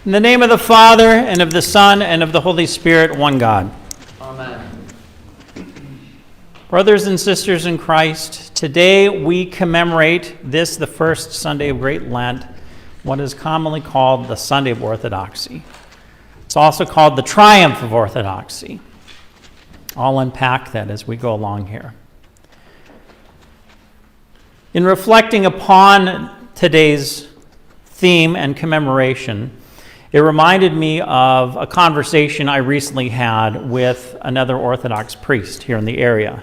In the name of the Father, and of the Son, and of the Holy Spirit, one God. Amen. Brothers and sisters in Christ, today we commemorate this, the first Sunday of Great Lent, what is commonly called the Sunday of Orthodoxy. It's also called the Triumph of Orthodoxy. I'll unpack that as we go along here. In reflecting upon today's theme and commemoration, it reminded me of a conversation I recently had with another Orthodox priest here in the area.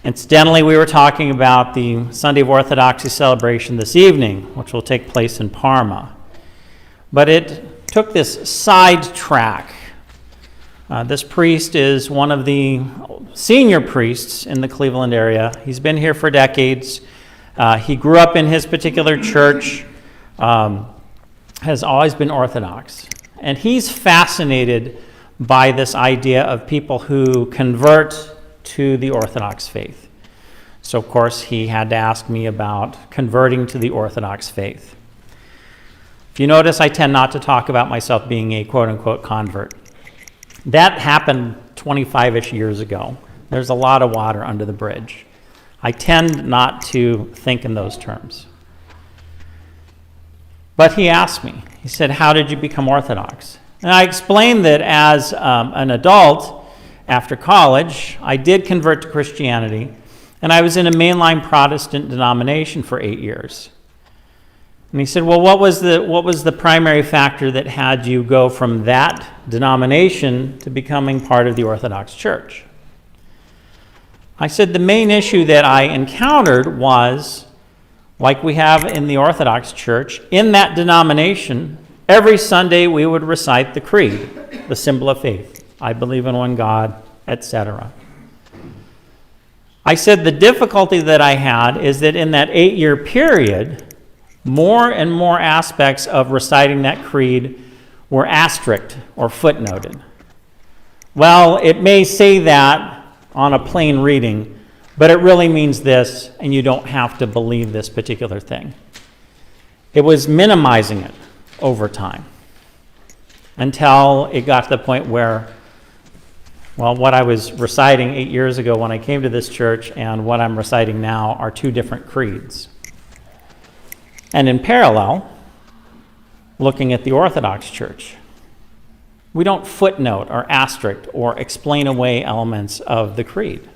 Incidentally, we were talking about the Sunday of Orthodoxy celebration this evening, which will take place in Parma. But it took this side track. This priest is one of the senior priests in the Cleveland area. He's been here for decades. He grew up in his particular church, has always been Orthodox. And he's fascinated by this idea of people who convert to the Orthodox faith. So, of course, he had to ask me about converting to the Orthodox faith. If you notice, I tend not to talk about myself being a quote-unquote convert. That happened 25-ish years ago. There's a lot of water under the bridge. I tend not to think in those terms. But he asked me, he said, "How did you become Orthodox?" And I explained that as an adult, after college, I did convert to Christianity, and I was in a mainline Protestant denomination for 8 years. And he said, "Well, what was the primary factor that had you go from that denomination to becoming part of the Orthodox Church?" I said, "The main issue that I encountered was, like we have in the Orthodox Church, in that denomination, every Sunday we would recite the creed, the symbol of faith. I believe in one God, etc. I said the difficulty that I had is that in that 8-year period, more and more aspects of reciting that creed were asterisked or footnoted. Well, it may say that on a plain reading, but it really means this, and you don't have to believe this particular thing. It was minimizing it over time until it got to the point where, well, what I was reciting 8 years ago when I came to this church and what I'm reciting now are two different creeds. And in parallel, looking at the Orthodox Church, we don't footnote or asterisk or explain away elements of the creed.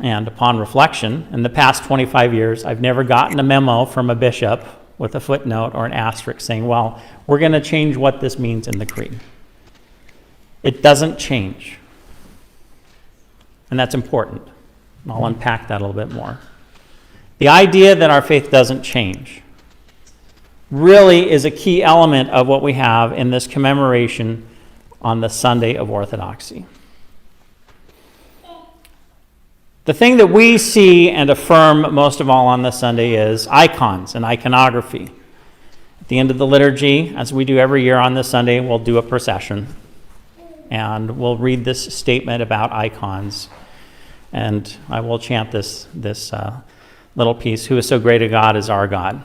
And upon reflection, in the past 25 years, I've never gotten a memo from a bishop with a footnote or an asterisk saying, well, we're going to change what this means in the creed. It doesn't change. And that's important. I'll unpack that a little bit more. The idea that our faith doesn't change really is a key element of what we have in this commemoration on the Sunday of Orthodoxy. The thing that we see and affirm most of all on this Sunday is icons and iconography. At the end of the liturgy, as we do every year on this Sunday, we'll do a procession. And we'll read this statement about icons. And I will chant this little piece, "Who is so great a God as our God."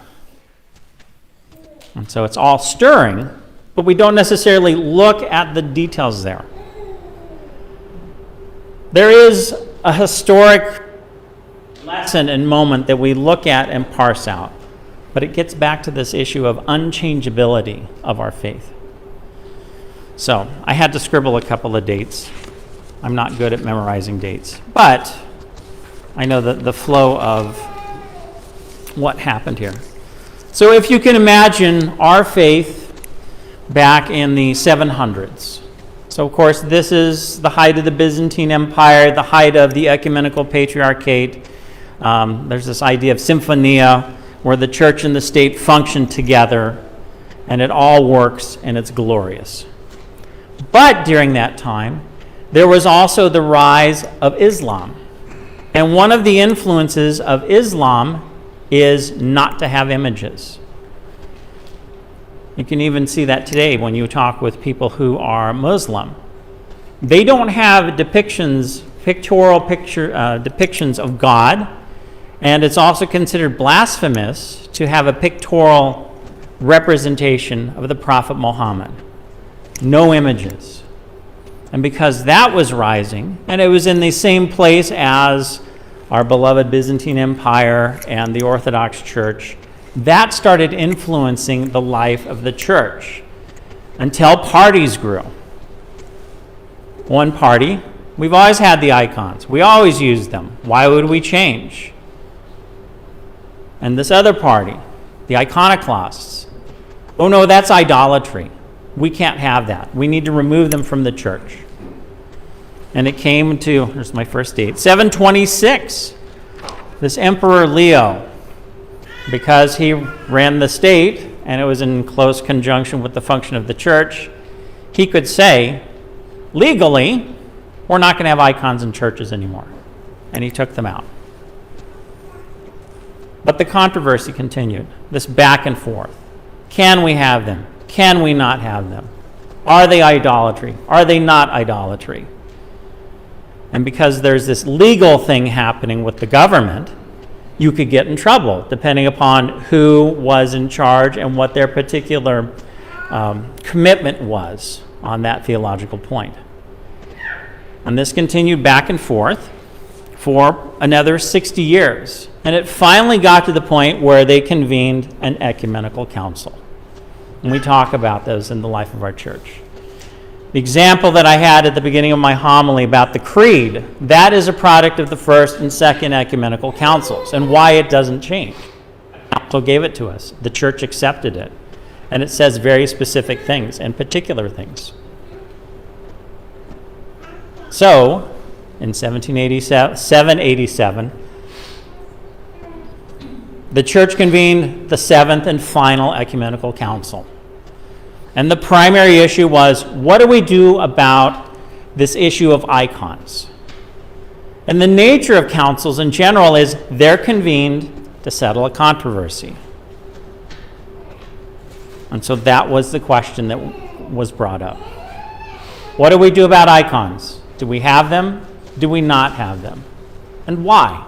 And so it's all stirring, but we don't necessarily look at the details there. There is a historic lesson and moment that we look at and parse out, but it gets back to this issue of unchangeability of our faith. So I had to scribble a couple of dates. I'm not good at memorizing dates, but I know the flow of what happened here. So if you can imagine our faith back in the 700s. So, of course, this is the height of the Byzantine Empire, the height of the ecumenical patriarchate. There's this idea of symphonia, where the church and the state function together, and it all works, and it's glorious. But during that time, there was also the rise of Islam. And one of the influences of Islam is not to have images. You can even see that today when you talk with people who are Muslim. They don't have depictions of God, and it's also considered blasphemous to have a pictorial representation of the Prophet Muhammad. No images. And because that was rising, and it was in the same place as our beloved Byzantine Empire and the Orthodox Church, that started influencing the life of the church until parties grew. One party, we've always had the icons. We always used them. Why would we change? And this other party, the iconoclasts, oh no, that's idolatry. We can't have that. We need to remove them from the church. And it came to, here's my first date, 726. This Emperor Leo, because he ran the state and it was in close conjunction with the function of the church, he could say, legally, we're not going to have icons in churches anymore. And he took them out. But the controversy continued, this back and forth. Can we have them? Can we not have them? Are they idolatry? Are they not idolatry? And because there's this legal thing happening with the government, you could get in trouble depending upon who was in charge and what their particular commitment was on that theological point. And this continued back and forth for another 60 years. And it finally got to the point where they convened an ecumenical council. And we talk about those in the life of our church. The example that I had at the beginning of my homily about the creed, that is a product of the first and second ecumenical councils, and why it doesn't change. The council gave it to us. The church accepted it. And it says very specific things and particular things. So, in 787, the church convened the seventh and final ecumenical council. And the primary issue was, what do we do about this issue of icons? And the nature of councils in general is they're convened to settle a controversy. And so that was the question that was brought up. What do we do about icons? Do we have them? Do we not have them? And why?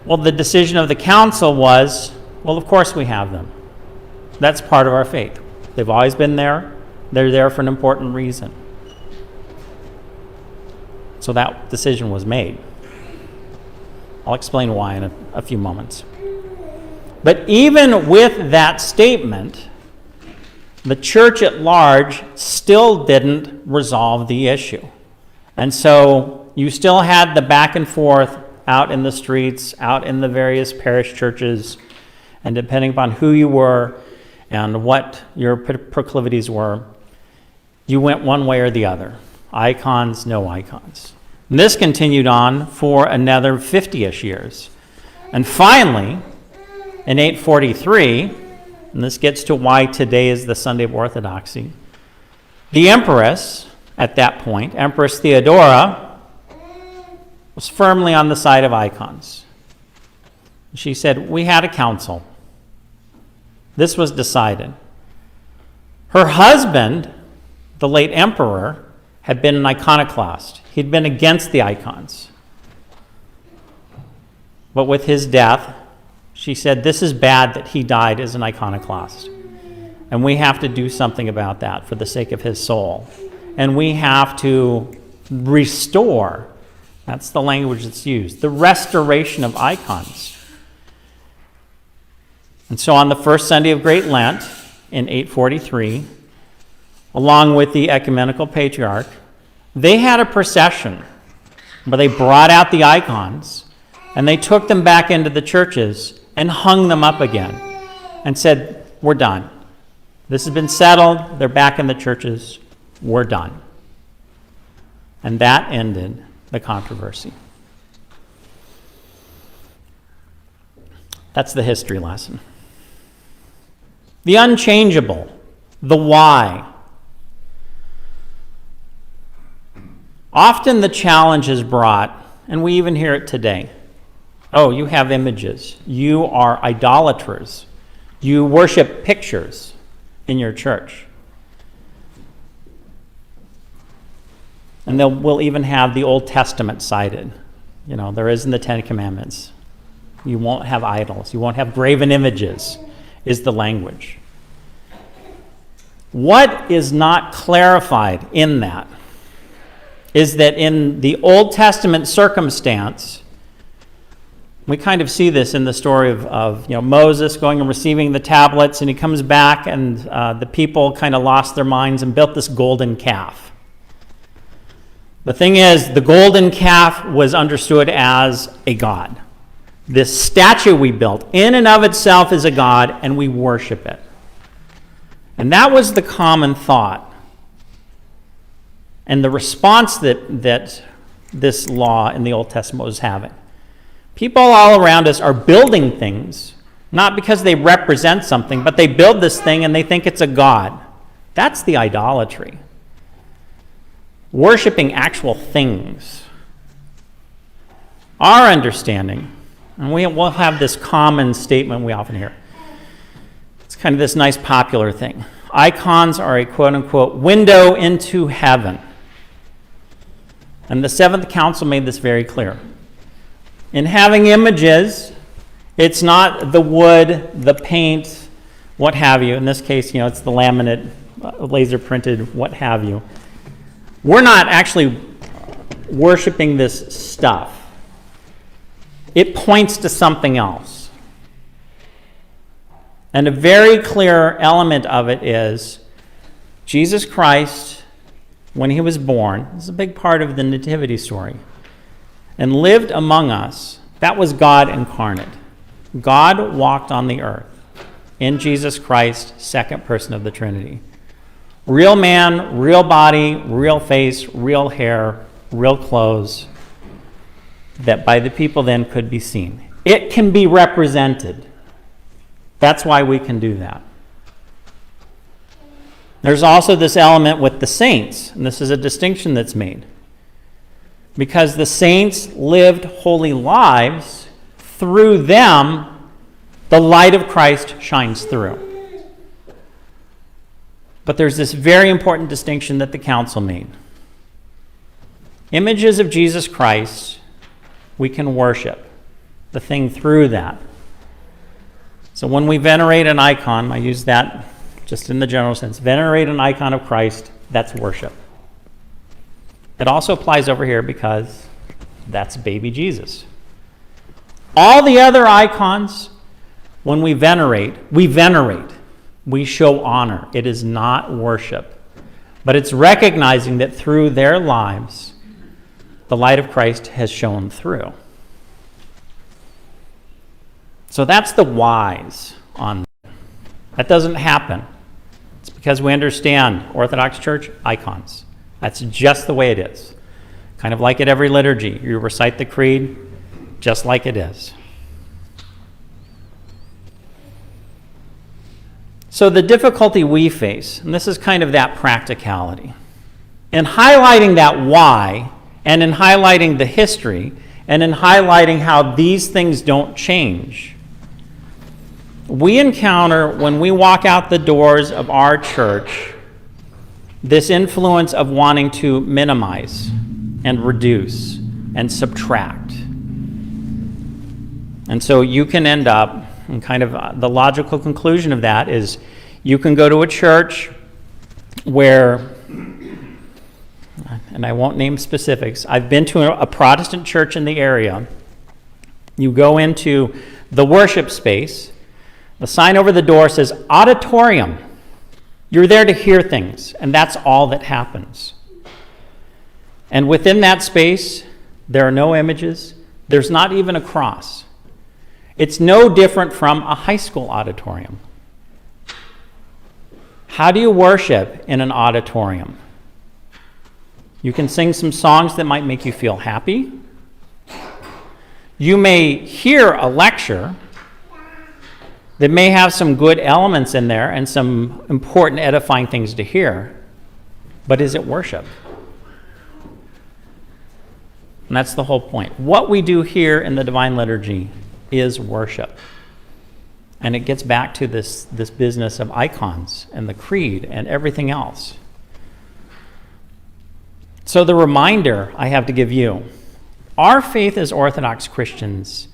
Well, the decision of the council was, well, of course we have them. That's part of our faith. They've always been there. They're there for an important reason. So that decision was made. I'll explain why in a few moments. But even with that statement, the church at large still didn't resolve the issue. And so you still had the back and forth out in the streets, out in the various parish churches, and depending upon who you were and what your proclivities were, you went one way or the other. Icons, no icons. And this continued on for another 50-ish years. And finally, in 843, and this gets to why today is the Sunday of Orthodoxy, the empress, at that point, Empress Theodora, was firmly on the side of icons. She said, we had a council. This was decided. Her husband, the late emperor, had been an iconoclast. He'd been against the icons. But with his death, she said, this is bad that he died as an iconoclast. And we have to do something about that for the sake of his soul. And we have to restore, that's the language that's used, the restoration of icons. And so on the first Sunday of Great Lent in 843, along with the ecumenical patriarch, they had a procession where they brought out the icons and they took them back into the churches and hung them up again and said, we're done. This has been settled. They're back in the churches. We're done. And that ended the controversy. That's the history lesson. The unchangeable, the why. Often the challenge is brought, and we even hear it today. Oh, you have images. You are idolaters. You worship pictures in your church. And we'll even have the Old Testament cited. You know, there is in the Ten Commandments. You won't have idols. You won't have graven images, is the language. What is not clarified in that is that in the Old Testament circumstance, we kind of see this in the story of Moses going and receiving the tablets, and he comes back, and the people kind of lost their minds and built this golden calf. The thing is, the golden calf was understood as a god. This statue we built in and of itself is a god, and we worship it. And that was the common thought. And the response that this law in the Old Testament was having. People all around us are building things, not because they represent something, but they build this thing and they think it's a god. That's the idolatry. Worshipping actual things. Our understanding, and we'll have this common statement we often hear. It's kind of this nice popular thing. Icons are a quote-unquote window into heaven. And the Seventh Council made this very clear. In having images, it's not the wood, the paint, what have you. In this case, it's the laminate, laser printed, what have you. We're not actually worshiping this stuff. It points to something else. And a very clear element of it is Jesus Christ, when he was born, this is a big part of the nativity story, and lived among us. That was God incarnate. God walked on the earth in Jesus Christ, second person of the Trinity. Real man, real body, real face, real hair, real clothes, that by the people then could be seen. It can be represented. That's why we can do that. There's also this element with the saints, and this is a distinction that's made. Because the saints lived holy lives, through them, the light of Christ shines through. But there's this very important distinction that the council made. Images of Jesus Christ, we can worship the thing through that. So when we venerate an icon, I use that just in the general sense, venerate an icon of Christ, that's worship. It also applies over here because that's baby Jesus. All the other icons, when we venerate. We show honor. It is not worship. But it's recognizing that through their lives, the light of Christ has shone through. So that's the whys on that. That doesn't happen. It's because we understand Orthodox Church icons. That's just the way it is. Kind of like at every liturgy. You recite the creed just like it is. So the difficulty we face, and this is kind of that practicality, in highlighting that why, and in highlighting the history, and in highlighting how these things don't change, we encounter, when we walk out the doors of our church, this influence of wanting to minimize and reduce and subtract. And so you can end up, and kind of the logical conclusion of that is you can go to a church where, and I won't name specifics, I've been to a Protestant church in the area. You go into the worship space, the sign over the door says auditorium. You're there to hear things, and that's all that happens. And within that space, there are no images. There's not even a cross. It's no different from a high school auditorium. How do you worship in an auditorium? You can sing some songs that might make you feel happy. You may hear a lecture that may have some good elements in there and some important edifying things to hear, but is it worship? And that's the whole point. What we do here in the Divine Liturgy is worship. And it gets back to this business of icons and the creed and everything else. So the reminder I have to give you, our faith as Orthodox Christians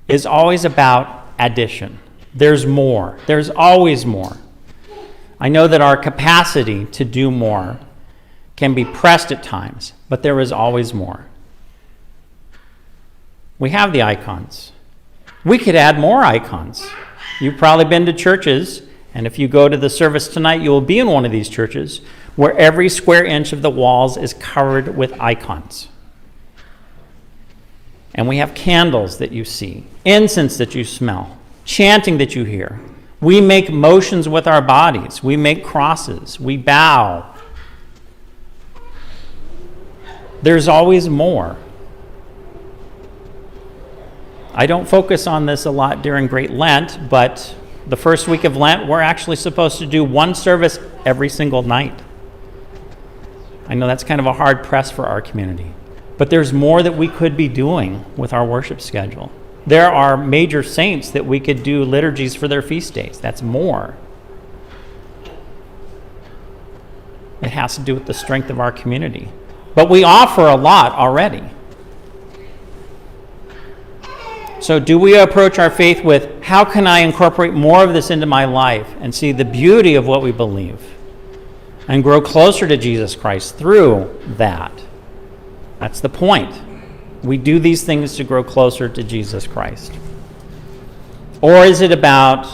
is always about addition. There's more. There's always more. I know that our capacity to do more can be pressed at times, but there is always more. We have the icons. We could add more icons. You've probably been to churches, and if you go to the service tonight, you will be in one of these churches where every square inch of the walls is covered with icons. And we have candles that you see, incense that you smell, chanting that you hear. We make motions with our bodies. We make crosses. We bow. There's always more. I don't focus on this a lot during Great Lent, but the first week of Lent, we're actually supposed to do one service every single night. I know that's kind of a hard press for our community, but there's more that we could be doing with our worship schedule. There are major saints that we could do liturgies for their feast days. That's more. It has to do with the strength of our community. But we offer a lot already. So do we approach our faith with, how can I incorporate more of this into my life and see the beauty of what we believe and grow closer to Jesus Christ through that? That's the point. We do these things to grow closer to Jesus Christ. Or is it about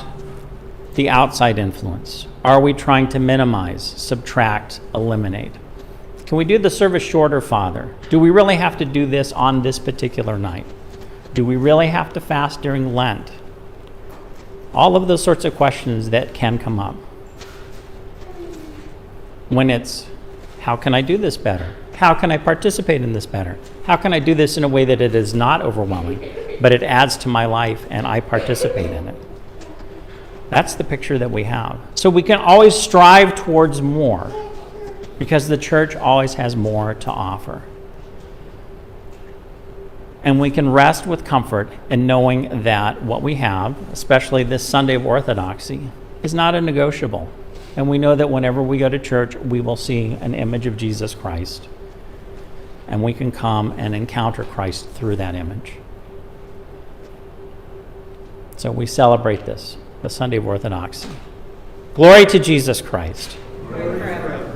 the outside influence? Are we trying to minimize, subtract, eliminate? Can we do the service shorter, Father? Do we really have to do this on this particular night? Do we really have to fast during Lent? All of those sorts of questions that can come up. When it's, how can I do this better? How can I participate in this better? How can I do this in a way that it is not overwhelming, but it adds to my life and I participate in it? That's the picture that we have. So we can always strive towards more because the church always has more to offer. And we can rest with comfort in knowing that what we have, especially this Sunday of Orthodoxy, is not a negotiable. And we know that whenever we go to church, we will see an image of Jesus Christ. And we can come and encounter Christ through that image. So we celebrate this, the Sunday of Orthodoxy. Glory to Jesus Christ. Glory forever.